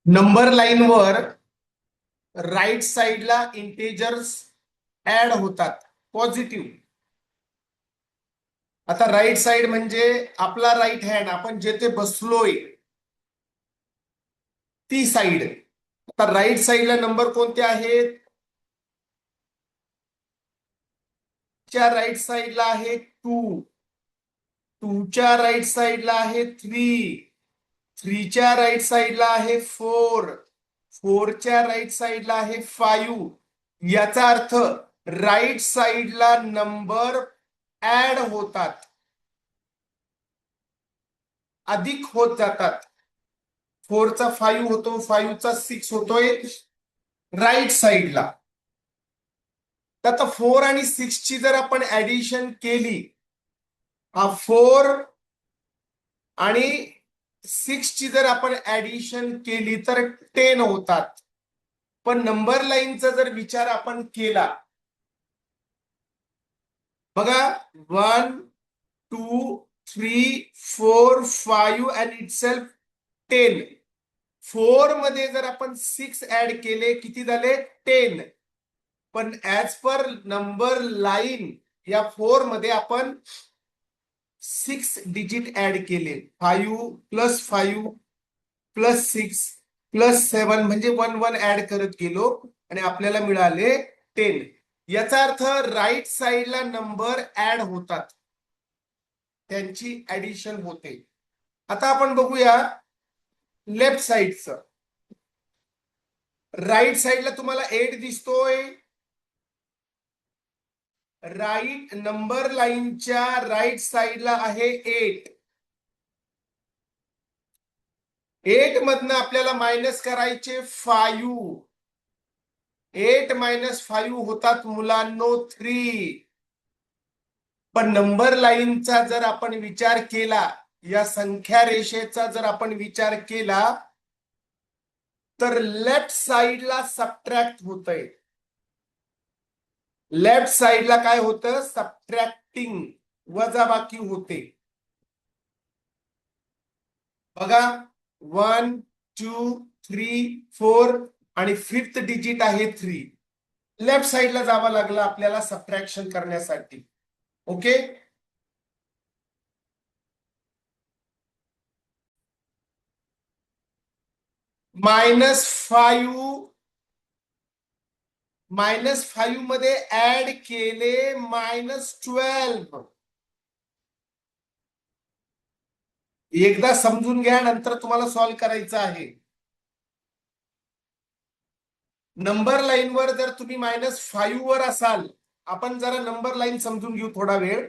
Number line वर right साइडला integers add होतात पॉझिटिव्ह. आता राईट साइड म्हणजे आपला राईट हँड, आपण जेथे बसलोय ती साइड. आता राईट साइडला नंबर कोणते आहेत? च्या राईट साइडला आहे 2, 2च्या राईट साइडला आहे 3, 3च्या राईट साइडला आहे 4, 4च्या राईट साइडला आहे 5. याचा अर्थ राईट साइडला नंबर ऍड होतात, अधिक होत जातात. 4चा 5 होतो, 5चा 6 होतोय राईट साइडला. तर आता 4 आणि 6 ची जर आपण ऍडिशन केली, हा 4 आणि 6 ची जर आपण ऍडिशन केली तर 10 होतात. पण नंबर लाईनचा जर विचार आपण केला, बघा 1 2 3 4 5 अँड इटसेल्फ 10. 4 मध्ये जर आपण 6 ऍड केले किती झाले? 10. पण ऍज पर नंबर लाईन या 4 मध्ये आपण 6 डिजिट ऍड केले. 5 प्लस 5 प्लस 6 प्लस 7 म्हणजे 1 1 ऍड करत गेलो आणि आपल्याला मिळाले 10. याचा अर्थ राईट साइडला नंबर ऍड होतात, त्यांची ऍडिशन होते. आता आपण बघूया लेफ्ट साइडचं. राईट साइडला तुम्हाला 8 दिसतोय. राईट नंबर लाईनच्या राईट साइडला आहे 8. 8 मधनं आपल्याला मायनस करायचे 5. 8 मायनस 5 होतात मुलांनो 3. पण नंबर लाईनचा जर आपण विचार केला, या संख्या रेषेचा जर आपण विचार केला, तर लेफ्ट साइडला सबट्रॅक्ट होतंय. लेफ्ट साइडला काय होतं? सबट्रॅक्टिंग, वजाबाकी होते. बघा 1 2 3 4 आणि 5th डिजिट आहे 3. लेफ्ट साइडला जावं लागलं आपल्याला सबट्रॅक्शन करण्यासाठी. ओके. -5 मध्ये ऍड केले -12. एकदा समजून घ्या, नंतर तुम्हाला सॉल्व्ह करायचं आहे. नंबर लाईन वर जर तुम्ही -5 वर असाल, आपण जरा नंबर लाईन समजून घेऊ थोडा वेळ.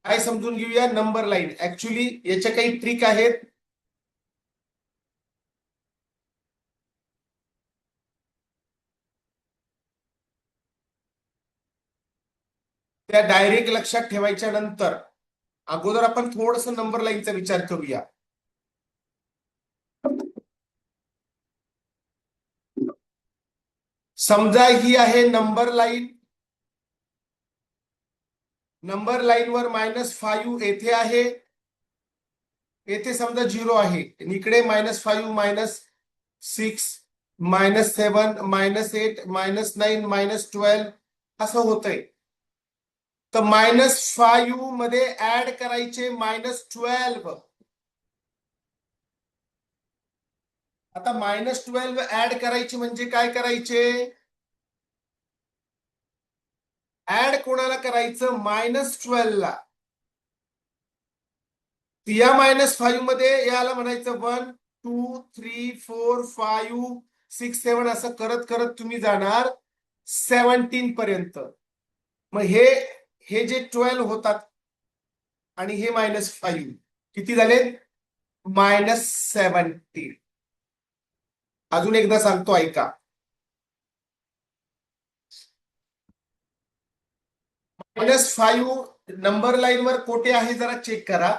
काय समजून घेऊया? Number line. ऍक्च्युली याच्या काही ट्रिक आहेत. त्या डायरेक्ट लक्षात ठेवायच्या नंतर अगोदर आपण थोडस नंबर लाईनचा विचार करूया. समजा ही आहे नंबर लाईन. नंबर लाईन वर -5 येथे आहे, येथे समजा 0 आहे, इकडे -5 -6 -7 -8 -9 -12 असं होतंय. तर -5 मध्ये ऍड करायचे -12. आता -12 ऍड करायचे म्हणजे काय करायचे? ऍड कोणाला करायचं? -12 ला. या -5 मध्ये याला म्हणायचं 1 2 3 4 5 6 7 असं करत करत तुम्ही जाणार 17 पर्यंत. मग हे हे जे 12 होतात आणि हे -5 किती झाले? -17. अजून एकदा सांगतो ऐका. -5 नंबर लाईन वर कोठे आहे जरा चेक करा.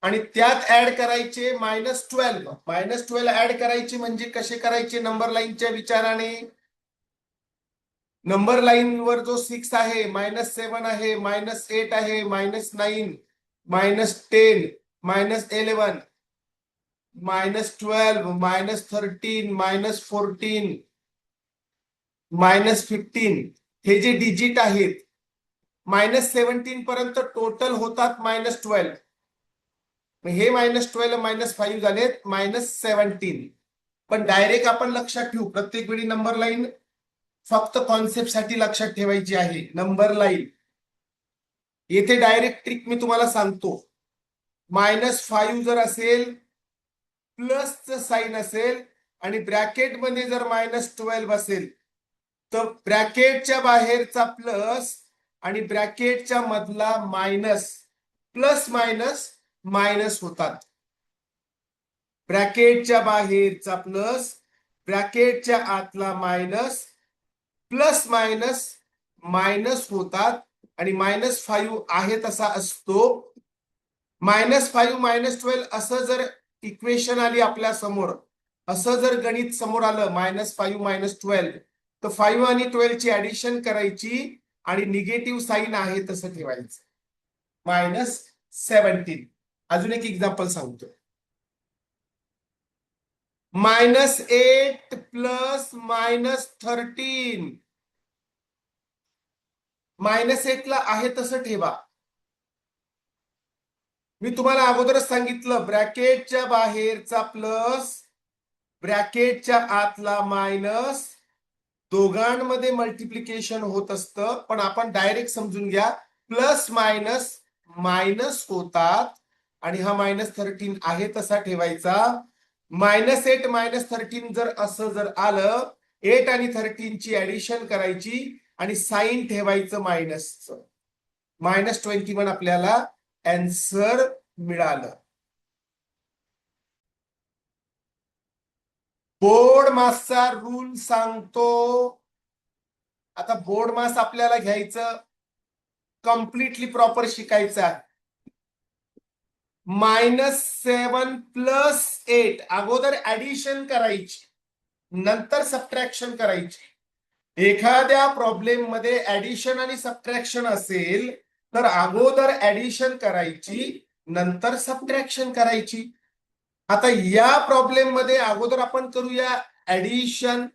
आणि त्यात ऍड करायचे -12. -12 ऍड करायचे म्हणजे कसे करायचे? नंबर लाईनच्या विचाराने. नंबर लाईन वर जो 6 आहे, -7 आहे, -8 आहे, -9 -10 -11 -12 -13 -14 -15 हे जे डिजिट आहेत -17 पर्यंत टोटल होतात -12. हे -12 -5 झालेत -17. पण डायरेक्ट आपण लक्षात ठेवू प्रत्येक वेळी नंबर लाईन फक्त कॉन्सेप्ट साठी लक्षात ठेवायची आहे. नंबर लाईन येथे डायरेक्ट ट्रिक मी तुम्हाला सांगतो. -5 जर असेल प्लसचं साइन असेल आणि ब्रॅकेट मध्ये जर -12 असेल तर ब्रॅकेटच्या बाहेरचा प्लस आणि ब्रॅकेटच्या मधला मायनस प्लस मायनस मायनस होतात. ब्रॅकेटच्या बाहेरचा प्लस ब्रॅकेटच्या आतला मायनस प्लस मायनस मायनस होतात आणि -5 आहे तसा असतो. -5 -12 असं जर इक्वेशन आली आपल्या समोर, असं जर गणित समोर आलं -5 -12 तर 5 आणि 12 ची ऍडिशन करायची आणि निगेटिव्ह साइन आहे तसं ठेवायचं -17. अजून एक एक्झाम्पल सांगतो. -8 प्लस -13 -8 ला आहे तसं ठेवा. मी तुम्हाला अगोदरच सांगितलं ब्रॅकेटच्या बाहेरचा प्लस ब्रॅकेटच्या आतला मायनस दोघांमध्ये मल्टिप्लिकेशन होत असतं. पण आपण डायरेक्ट समजून घ्या प्लस मायनस मायनस होतात आणि हा -13 आहे तसा ठेवायचा. -8 -13 जर असं जर आलं 8 आणि 13 ची ऍडिशन करायची आणि साइन ठेवायचं मायनसचं. -21 आपल्याला आन्सर मिळालं. बोर्ड मासचा रूल सांगतो. आता बोर्ड मास आपल्याला घ्यायचं कम्प्लिटली प्रॉपर शिकायचं आहे. -7 + 8 अगोदर ऍडिशन करायची नंतर सबट्रॅक्शन करायची. एखाद्या प्रॉब्लेम मध्ये ऍडिशन आणि सबट्रॅक्शन असेल तर अगोदर ऍडिशन करायची नंतर सबट्रॅक्शन करायची. आता या प्रॉब्लेम मध्ये अगोदर आपण करूया ऍडिशन.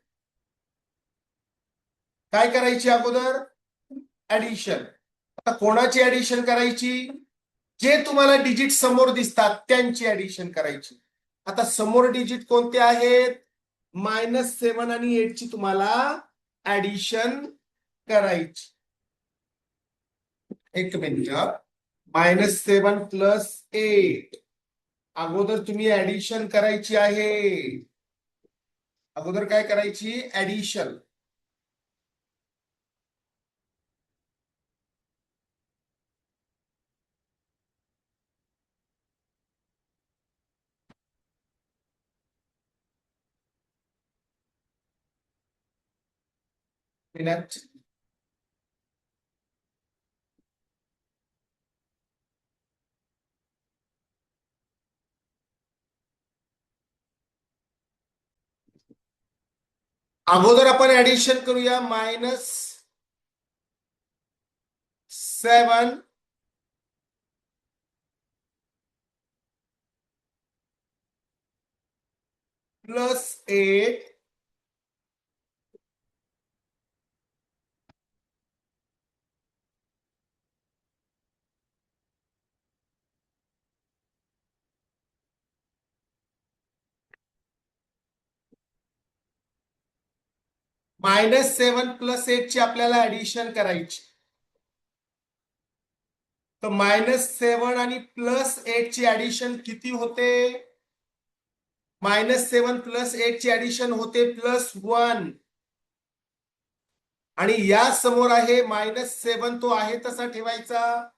काय करायची अगोदर ऍडिशन. आता कोणाची ऍडिशन करायची? जे तुम्हाला डिजिट समोर दिसतात त्यांची ऍडिशन करायची. आता समोर डिजिट कोणते आहेत? -7 आणि 8 ची तुम्हाला ऍडिशन करायची. एक मिनिट. -7 + 8 अगोदर तुम्ही ऍडिशन करायची आहे. अगोदर काय करायची? ऍडिशन. अगोदर आपण ऍडिशन करूया. -7 + 8 -7 + 8 ची आपल्याला ऍडिशन करायची. तर -7 आणि +8 ची ऍडिशन किती होते? -7 + 8 ची ऍडिशन होते +1 आणि या समोर आहे -7 तो आहे तसा ठेवायचा.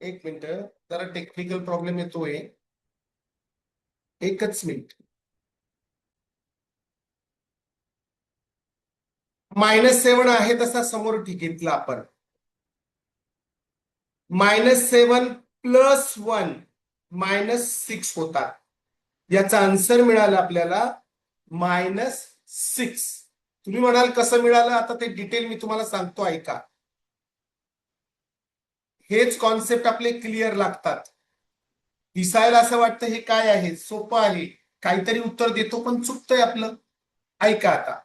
एक मिनिट जरा टेक्निकल प्रॉब्लेम येतोय. एकच मिनिट. -7 आहे तसा समोर घेतला आपण. -7 + 1 -6 होता. याचा आन्सर मिळाला आपल्याला -6. तुम्ही म्हणाल कसं मिळालं, आता ते डिटेल मी तुम्हाला सांगतो, ऐका. हेच कॉन्सेप्ट आपले क्लिअर लागतात. दिसायला असं वाटतं हे काय आहे, सोपं आहे, काहीतरी उत्तर देतो पण चुकतंय आपलं. ऐका आता.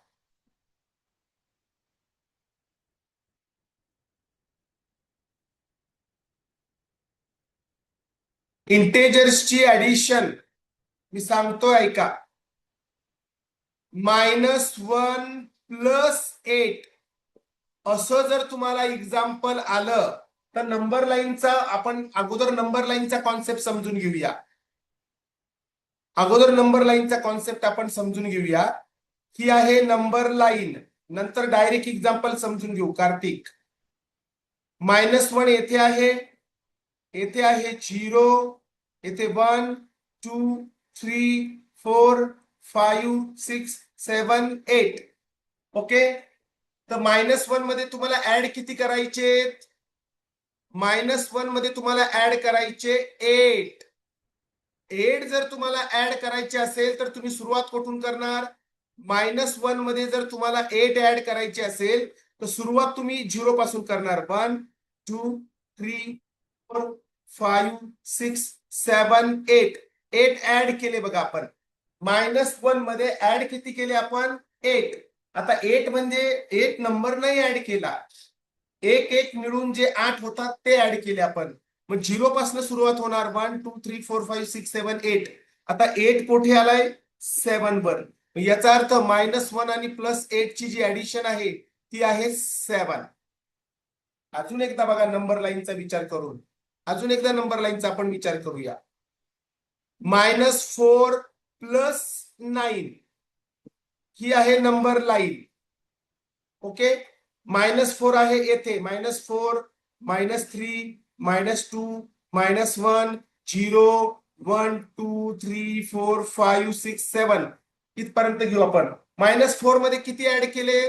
इंटेजर्सची ऍडिशन मी सांगतो, ऐका. -1 + 8 असं जर तुम्हाला एक्झाम्पल आलं तर नंबर लाईनचा आपण अगोदर नंबर लाईनचा कॉन्सेप्ट समजून घेऊया. अगोदर नंबर लाईनचा कॉन्सेप्ट आपण समजून घेऊया. ही आहे नंबर लाईन. नंतर डायरेक्ट एक्झाम्पल समजून घेऊ. कार्तिक, -1 येथे आहे, येथे आहे 0, येथे 1 2 3 4 5 6 7 8. ओके. तर -1 मध्ये तुम्हाला ऍड किती करायचे? -1 मध्ये तुम्हाला ऍड करायचे 8. 8 जर तुम्हाला ऍड करायचे असेल तर तुम्ही सुरुवात कुठून करणार? -1 मध्ये जर तुम्हाला 8 ऍड करायचे असेल तर सुरुवात तुम्ही 0 पासून करणार. 1 2 3 4 5 6 7 8. 8 ऍड केले बघा आपण. -1 मध्ये ऍड किती केले आपण? 8. आता 8 म्हणजे एक नंबर नाही ऍड केला, एक एक मिळून जे 8 होतात ते ऍड केले आपण. मग 0 पासून सुरुवात होणार. 1 2 3 4 5 6 7 8. आता 8 कुठे आलाय? 7 वर. याचा अर्थ -1 आणि +8 ची जी ऍडिशन आहे ती आहे 7. अजून एकदा बघा नंबर लाईनचा विचार करून, अजून एकदा नंबर लाईनचा आपण विचार करूया. -4 + 9 ही आहे नंबर लाईन. ओके. -4 आहे येथे. -4 -3 -2 -1 0 1 2 3 4 5 6 7 इथपर्यंत घेऊ आपण. -4 मध्ये किती ऍड केले?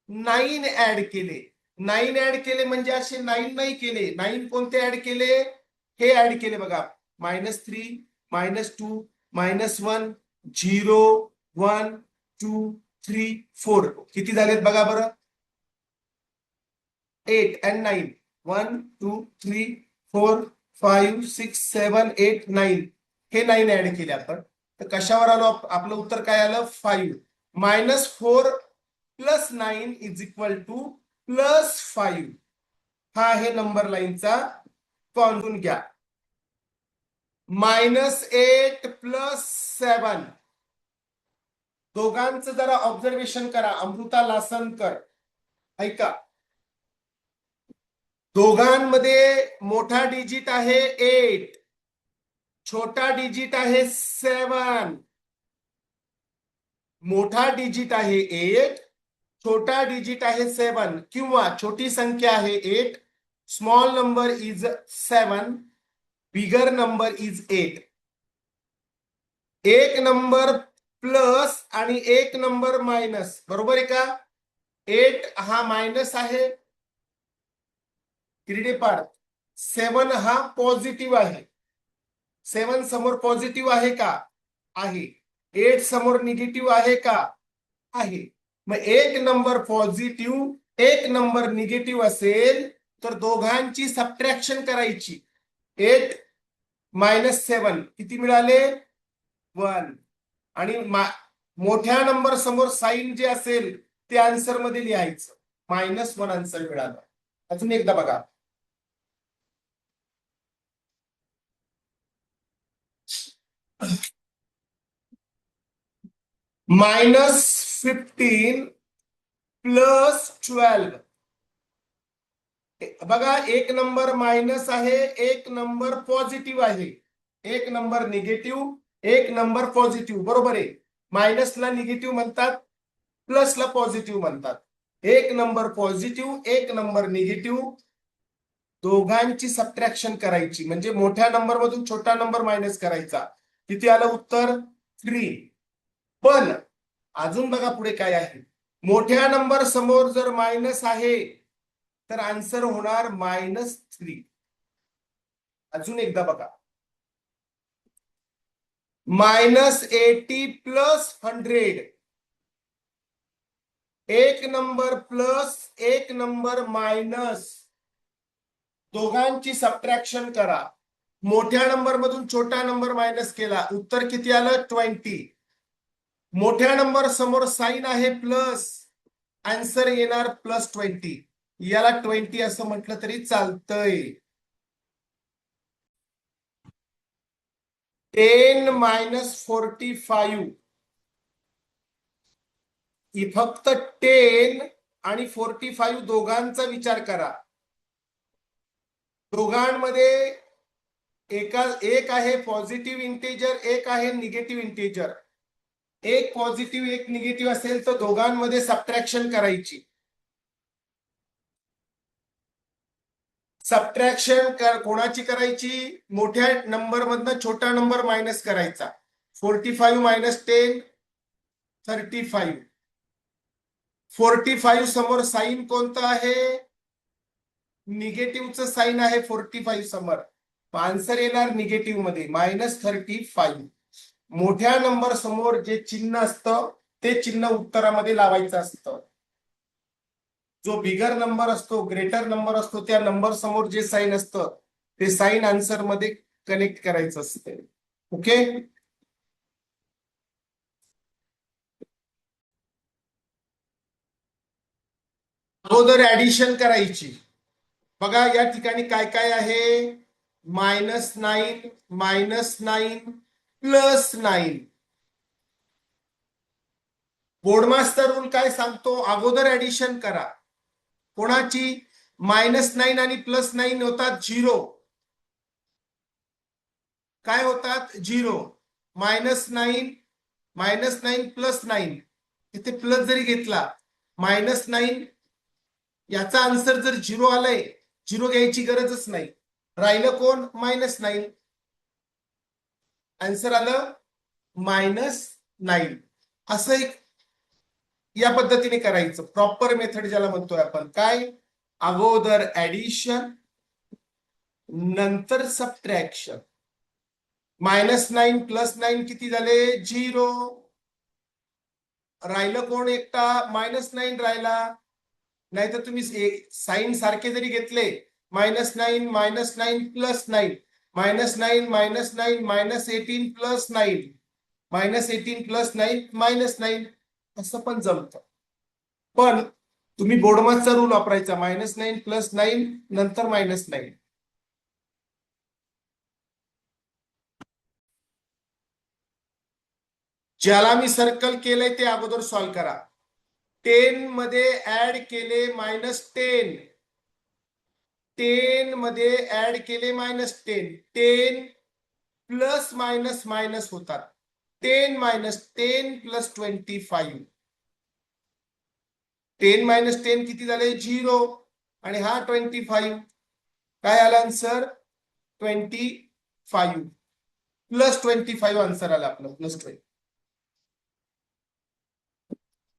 9 ऍड केले. 9 ऍड केले म्हणजे असे 9 नाही केले. 9 कोणते ऍड केले? हे ऍड केले बघा. -3 -2 -1 0 1 2 3 4. किती झालेत बघा बरं? 8 and 9. 1 2 3 4 5 6 7 8 9. हे 9 ऍड केले आपण. तर कशावर आलो? आपलं उत्तर काय आलं? 5. -4 + 9 = +5. हा आहे नंबर लाईनचा कॉन्सून घ्या. -8 + 7 दोघांचं जरा ऑब्झर्वेशन करा. अमृता लासनकर, ऐका. दोघांमध्ये मोठा डिजिट आहे 8, छोटा डिजिट आहे 7. मोठा डिजिट आहे 8, छोटा डिजिट आहे 7. किंवा छोटी संख्या आहे 8, small number is 7, bigger number is 8. एक नंबर प्लस आणि एक नंबर मायनस, बरोबर आहे का? 8 हा मायनस आहे, किरडे पाड. 7 हा पॉझिटिव्ह आहे. 7 समोर पॉझिटिव्ह आहे का? आहे. 8 समोर निगेटिव्ह आहे का? आहे. मग एक नंबर पॉझिटिव्ह, एक नंबर निगेटिव्ह असेल तर दोघांची सबट्रॅक्शन करायची. 8 - 7 किती मिळाले? 1. आणि मोठ्या नंबर समोर साइन जे असेल ते आन्सर मध्ये लिहायचं. -1 आन्सर मिळालं. अजून एकदा बघा. -15 + 12. बघा, एक नंबर मायनस आहे, एक नंबर पॉझिटिव्ह आहे, एक नंबर निगेटिव्ह, एक नंबर पॉझिटिव्ह. बरोबर आहे. मायनसला निगेटिव्ह म्हणतात, प्लसला पॉझिटिव्ह म्हणतात. एक नंबर पॉझिटिव्ह, एक नंबर निगेटिव्ह, दोघांची सबट्रॅक्शन करायची म्हणजे मोठ्या नंबर मधून छोटा नंबर मायनस करायचा. किती आलं उत्तर? 3. पण अजून बघा पुढे काय आहे. मोठ्या नंबर समोर जर मायनस आहे तर आन्सर होणार -3. अजून एकदा बघा, -80 प्लस 100, एक नंबर प्लस एक नंबर मायनस, दोघांची सबट्रॅक्शन करा. मोठ्या नंबर मधून छोटा नंबर मायनस केला, उत्तर किती आलं? 20. मोठ्या नंबर समोर साइन आहे प्लस, आन्सर येणार +20. याला 20 असं म्हटलं तरी चालतंय. 10 - 45, फक्त 10 आणि 45 दोघांचा विचार करा. दोघांमध्ये एक आहे पॉझिटिव्ह इंटेजर, एक आहे निगेटिव्ह इंटेजर. एक पॉझिटिव्ह एक निगेटिव्ह असेल तर दोघांमध्ये सबट्रॅक्शन करायची. सबट्रॅक्शन कोणाची करायची? मोठ्या नंबर मधनं छोटा नंबर मायनस करायचा. 45 - 10 35. 45 समोर साइन कोणतं आहे? निगेटिव्हचं साइन आहे 45 समोर, आन्सर येणार निगेटिव्ह मध्ये -35. मोठ्या नंबर समोर जे चिन्ह असतं ते चिन्ह उत्तरामध्ये लावायचं असतं. जो बिगर नंबर असतो, ग्रेटर नंबर असतो, त्या नंबर समोर जे साइन असतं ते साइन आन्सर मध्ये कनेक्ट करायचं असतं. ओके. अगोदर ऍडिशन करायची. बघा या ठिकाणी काय काय आहे? -9 -9 +9. बोर्डमास्टर रूल काय सांगतो? अगोदर ऍडिशन करा. कोणाची? -9 आणि +9 होतात 0. काय होतात? 0. -9 -9 +9, इथे प्लस जरी घेतला -9, याचा आन्सर जर 0 आलाय, 0 घ्यायची गरजच नाही. राहिलं कोण? -9. आन्सर आलं -9. असं एक या पद्धतीने करायचं. प्रॉपर मेथड ज्याला म्हणतोय आपण. काय? अगोदर ऍडिशन, नंतर सबट्रॅक्शन. -9 +9 किती झाले? 0. राहिलं कोण? एकटा -9 राहिला. नाहीतर तुम्ही साइन सारखे जरी घेतले, -9 -9 +9 -9 -18 +9 -18 +9 असं पण जमतं. पण तुम्ही बोर्डमास्टरचा रूल वापरायचा. -9 +9 नंतर -9. ज्याला मी सर्कल केलंय ते अगोदर सॉल्व्ह करा. 10 मध्ये ऍड केले -10, 10 मध्ये ऍड केले -10, 10 प्लस मायनस मायनस होतात. 10 - 10 +25. 10 - 10 किती झाले? 0. आणि हा 25. काय आला आन्सर? 25 +25 आन्सर आला आपलं +20.